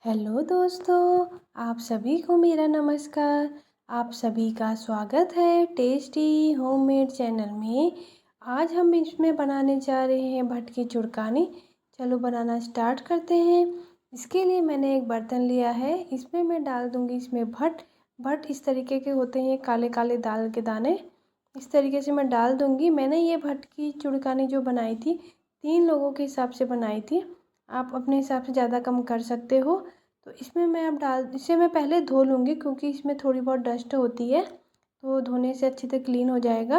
Hello दोस्तों, आप सभी को मेरा नमस्कार। आप सभी का स्वागत है टेस्टी होममेड चैनल में। आज हम इसमें बनाने जा रहे हैं भटकी चुरकानी। चलो बनाना स्टार्ट करते हैं। इसके लिए मैंने एक बर्तन लिया है, इसमें मैं डाल दूंगी इसमें भट। भट इस तरीके के होते हैं, काले काले दाल के दाने। इस तरीके से मैं डाल दूंगी। मैंने ये भटकी चुरकानी जो बनाई थी 3 लोगों के हिसाब से बनाई थी। आप अपने हिसाब से ज़्यादा कम कर सकते हो। तो इसमें मैं अब इसे मैं पहले धो लूँगी क्योंकि इसमें थोड़ी बहुत डस्ट होती है, तो धोने से अच्छे से क्लीन हो जाएगा।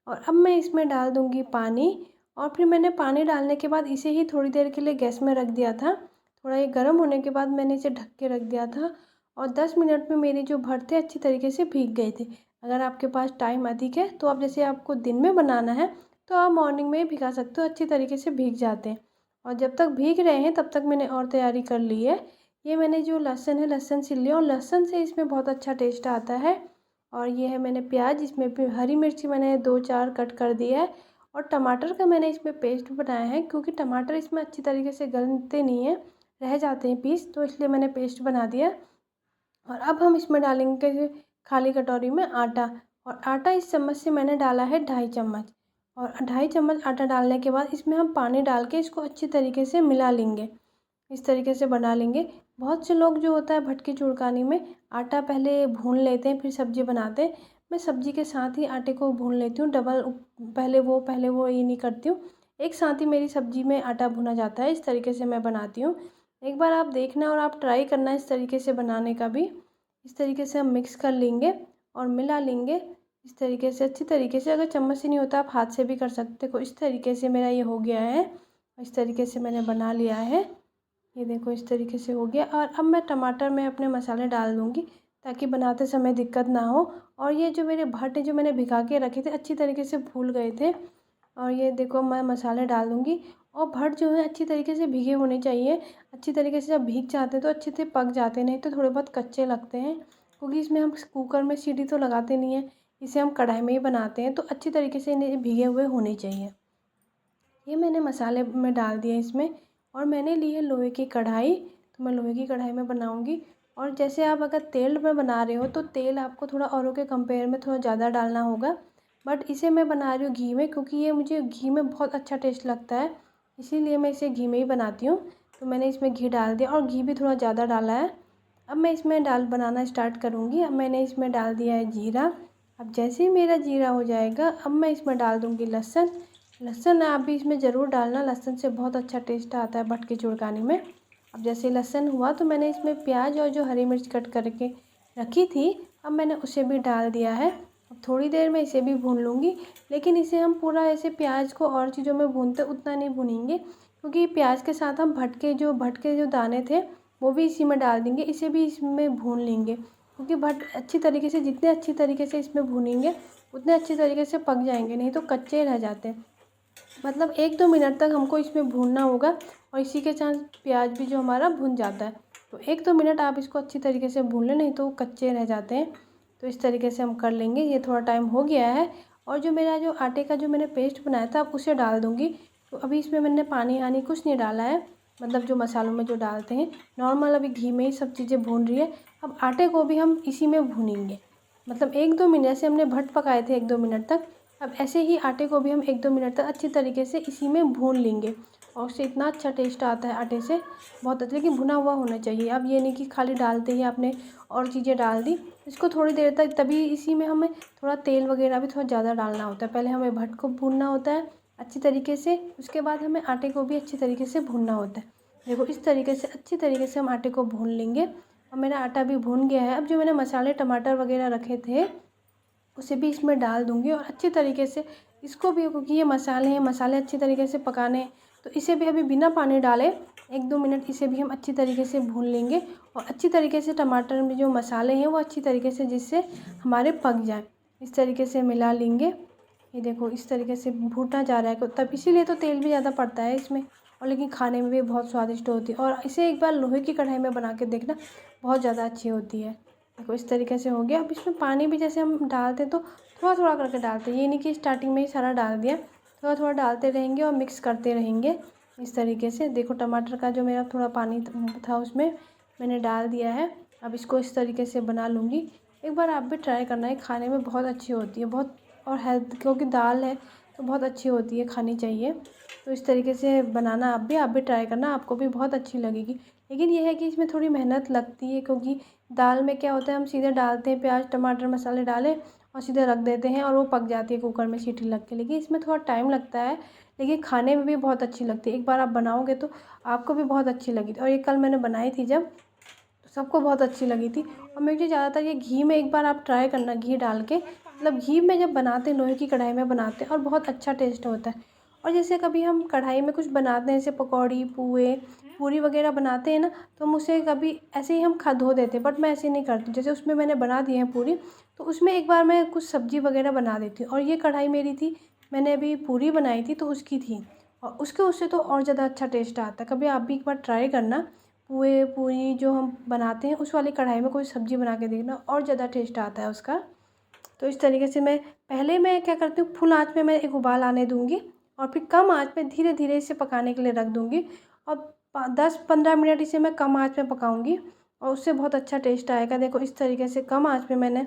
और अब मैं इसमें डाल दूँगी पानी। और फिर मैंने पानी डालने के बाद इसे ही थोड़ी देर के लिए गैस में रख दिया था। थोड़ा ये गर्म होने के बाद मैंने इसे ढक के रख दिया था। और 10 मिनट में मेरी जो भरते अच्छी तरीके से भीग गए थे। अगर आपके पास टाइम अधिक है तो आप, जैसे आपको दिन में बनाना है तो आप मॉर्निंग में ही भिगा सकते हो, अच्छी तरीके से भीग जाते हैं। और जब तक भीग रहे हैं तब तक मैंने और तैयारी कर ली है। ये मैंने जो लहसुन है, लहसुन छील लिया, और लहसुन से इसमें बहुत अच्छा टेस्ट आता है। और ये है मैंने प्याज, इसमें फिर हरी मिर्ची मैंने 2-4 कट कर दिया है। और टमाटर का मैंने इसमें पेस्ट बनाया है क्योंकि टमाटर इसमें अच्छी तरीके से गलते नहीं हैं, रह जाते हैं पीस, तो इसलिए मैंने पेस्ट बना दिया। और अब हम इसमें डालेंगे खाली कटोरी में आटा। और आटा इस चम्मच से मैंने डाला है 2.5 चम्मच। और 2.5 चम्मच आटा डालने के बाद इसमें हम पानी डाल के इसको अच्छी तरीके से मिला लेंगे। इस तरीके से बना लेंगे। बहुत से लोग जो होता है भटकी चुरकानी में आटा पहले भून लेते हैं फिर सब्ज़ी बनाते हैं। मैं सब्ज़ी के साथ ही आटे को भून लेती हूँ, डबल पहले वो ये नहीं करती हूँ। एक साथ ही मेरी सब्ज़ी में आटा भुना जाता है। इस तरीके से मैं बनाती हूँ। एक बार आप देखना और आप ट्राई करना इस तरीके से बनाने का भी। इस तरीके से हम मिक्स कर लेंगे और मिला लेंगे इस तरीके से अच्छी तरीके से। अगर चम्मच से नहीं होता आप हाथ से भी कर सकते हो। इस तरीके से मेरा ये हो गया है। इस तरीके से मैंने बना लिया है। ये देखो इस तरीके से हो गया। और अब मैं टमाटर में अपने मसाले डाल दूँगी ताकि बनाते समय दिक्कत ना हो। और ये जो मेरे भट्ट जो मैंने भिगा के रखे थे अच्छी तरीके से फूल गए थे। और ये देखो मैं मसाले डाल दूँगी। और भट्ट जो है अच्छी तरीके से भीगे होने चाहिए। अच्छी तरीके से जब भीग जाते हैं तो अच्छे से पक जाते हैं, नहीं तो थोड़े बहुत कच्चे लगते हैं क्योंकि इसमें हम कुकर में सीटी तो लगाते नहीं हैं, इसे हम कढ़ाई में ही बनाते हैं। तो अच्छी तरीके से इन्हें भीगे हुए होने चाहिए। ये मैंने मसाले में डाल दिए इसमें। और मैंने ली है लोहे की कढ़ाई, तो मैं लोहे की कढ़ाई में बनाऊंगी। और जैसे आप अगर तेल में बना रहे हो तो तेल आपको थोड़ा औरों के कंपेयर में थोड़ा ज़्यादा डालना होगा। बट इसे मैं बना रही हूँ घी में क्योंकि ये मुझे घी में बहुत अच्छा टेस्ट लगता है, इसीलिए मैं इसे घी में ही बनाती हूँ। तो मैंने इसमें घी डाल दिया और घी भी थोड़ा ज़्यादा डाला है। अब मैं इसमें दाल बनाना स्टार्ट करूँगी। अब मैंने इसमें डाल दिया है जीरा। अब जैसे ही मेरा जीरा हो जाएगा अब मैं इसमें डाल दूँगी लहसुन। लहसुन आप भी इसमें ज़रूर डालना, लहसुन से बहुत अच्छा टेस्ट आता है भटकी चुरकानी में। अब जैसे लहसुन हुआ तो मैंने इसमें प्याज और जो हरी मिर्च कट करके रखी थी अब मैंने उसे भी डाल दिया है। अब थोड़ी देर में इसे भी भून लूँगी, लेकिन इसे हम पूरा ऐसे प्याज को और चीज़ों में भूनते उतना नहीं भूनेंगे क्योंकि प्याज के साथ हम भटके जो दाने थे वो भी इसी में डाल देंगे, इसे भी इसमें भून लेंगे क्योंकि भट अच्छी तरीके से, जितने अच्छी तरीके से इसमें भूनेंगे उतने अच्छी तरीके से पक जाएंगे, नहीं तो कच्चे रह जाते हैं। मतलब 1-2 मिनट तक हमको इसमें भूनना होगा। और इसी के साथ प्याज भी जो हमारा भुन जाता है, तो 1-2 मिनट आप इसको अच्छी तरीके से भून लें, नहीं तो कच्चे रह जाते हैं। तो इस तरीके से हम कर लेंगे। ये थोड़ा टाइम हो गया है। और जो मेरा जो आटे का जो मैंने पेस्ट बनाया था अब उसे डाल दूँगी। तो अभी इसमें मैंने पानी हानी कुछ नहीं डाला है, मतलब जो मसालों में जो डालते हैं नॉर्मल, अभी घी में ही सब चीज़ें भून रही है। अब आटे को भी हम इसी में भूनेंगे। मतलब 1-2 मिनट से हमने भट पकाए थे 1-2 मिनट तक। अब ऐसे ही आटे को भी हम 1-2 मिनट तक अच्छी तरीके से इसी में भून लेंगे। और उससे इतना अच्छा टेस्ट आता है आटे से, बहुत अच्छा, लेकिन भुना हुआ होना चाहिए। अब ये नहीं कि खाली डालते ही आपने और चीज़ें डाल दी। इसको थोड़ी देर तक, तभी इसी में हमें थोड़ा तेल वगैरह भी थोड़ा ज़्यादा डालना होता है। पहले हमें भट को भूनना होता है अच्छी तरीके से, उसके बाद हमें आटे को भी अच्छी तरीके से भूनना होता है। देखो इस तरीके से अच्छी तरीके से हम आटे को भून लेंगे। और मेरा आटा भी भून गया है। अब जो मैंने मसाले टमाटर वगैरह रखे थे उसे भी इसमें डाल दूँगी और अच्छी तरीके से इसको भी, क्योंकि ये मसाले हैं, मसाले अच्छी तरीके से पकाने हैं, तो इसे भी अभी बिना पानी डाले 1-2 मिनट इसे भी हम अच्छी तरीके से भून लेंगे। और अच्छी तरीके से टमाटर में जो मसाले हैं वो अच्छी तरीके से जिससे हमारे पक जाए, इस तरीके से मिला लेंगे। ये देखो इस तरीके से भूना जा रहा है, तब इसीलिए तो तेल भी ज़्यादा पड़ता है इसमें। और लेकिन खाने में भी बहुत स्वादिष्ट होती है। और इसे एक बार लोहे की कढ़ाई में बना के देखना, बहुत ज़्यादा अच्छी होती है। देखो इस तरीके से हो गया। अब इसमें पानी भी जैसे हम डालते हैं तो थोड़ा थोड़ा करके डालते हैं, ये नहीं कि स्टार्टिंग में ही सारा डाल दिया। थोड़ा थोड़ा डालते रहेंगे और मिक्स करते रहेंगे इस तरीके से। देखो टमाटर का जो मेरा थोड़ा पानी था उसमें मैंने डाल दिया है। अब इसको इस तरीके से बना लूँगी। एक बार आप भी ट्राई करना है, खाने में बहुत अच्छी होती है, बहुत और हेल्थ, क्योंकि दाल है तो बहुत अच्छी होती है, खानी चाहिए। तो इस तरीके से बनाना आप भी ट्राई करना, आपको भी बहुत अच्छी लगेगी। लेकिन ये है कि इसमें थोड़ी मेहनत लगती है, क्योंकि दाल में क्या होता है, हम सीधे डालते हैं, प्याज टमाटर मसाले डालें और सीधे रख देते हैं और वो पक जाती है कुकर में सीटी लग के। लेकिन इसमें थोड़ा टाइम लगता है, लेकिन खाने में भी बहुत अच्छी लगती है। एक बार आप बनाओगे तो आपको भी बहुत अच्छी लगी थी। और ये कल मैंने बनाई थी जब, तो सबको बहुत अच्छी लगी थी। और मुझे ज़्यादातर ये घी में एक बार आप ट्राई करना, घी डाल के, मतलब घी में जब बनाते हैं, लोहे की कढ़ाई में बनाते हैं और बहुत अच्छा टेस्ट होता है। और जैसे कभी हम कढ़ाई में कुछ बनाते हैं, जैसे पकौड़ी पुए पूरी वगैरह बनाते हैं ना, तो हम उसे कभी ऐसे ही हम खा धो देते हैं, बट मैं ऐसे नहीं करती। जैसे उसमें मैंने बना दिए हैं पूरी, तो उसमें एक बार मैं कुछ सब्ज़ी वगैरह बना देती हूँ। और ये कढ़ाई मेरी थी, मैंने अभी पूरी बनाई थी तो उसकी थी, और उससे तो और ज़्यादा अच्छा टेस्ट आता है। कभी आप भी एक बार ट्राई करना, पुए पूरी जो हम बनाते हैं उस वाली कढ़ाई में कोई सब्ज़ी बना के देखना, और ज़्यादा टेस्ट आता है उसका। तो इस तरीके से मैं क्या करती हूँ, फुल आँच में मैं एक उबाल आने दूँगी और फिर कम आँच में धीरे धीरे इसे पकाने के लिए रख दूँगी। और 10-15 मिनट इसे मैं कम आँच में पकाऊँगी और उससे बहुत अच्छा टेस्ट आएगा। देखो इस तरीके से कम आँच में मैंने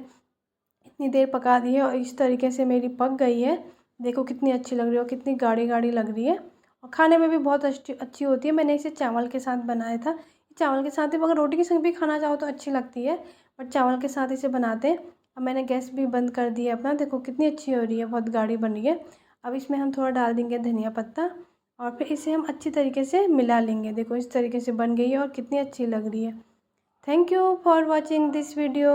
इतनी देर पका दी है और इस तरीके से मेरी पक गई है। देखो कितनी अच्छी लग रही है और कितनी गाढ़ी गाढ़ी लग रही है, और खाने में भी बहुत अच्छी अच्छी होती है। मैंने इसे चावल के साथ बनाया था, चावल के साथ ही, अगर रोटी के संग भी खाना चाहो तो अच्छी लगती है, बट चावल के साथ इसे बनाते हैं। अब मैंने गैस भी बंद कर दिया अपना, देखो कितनी अच्छी हो रही है, बहुत गाढ़ी बन रही है। अब इसमें हम थोड़ा डाल देंगे धनिया पत्ता और फिर इसे हम अच्छी तरीके से मिला लेंगे। देखो इस तरीके से बन गई है और कितनी अच्छी लग रही है। Thank you for watching this video.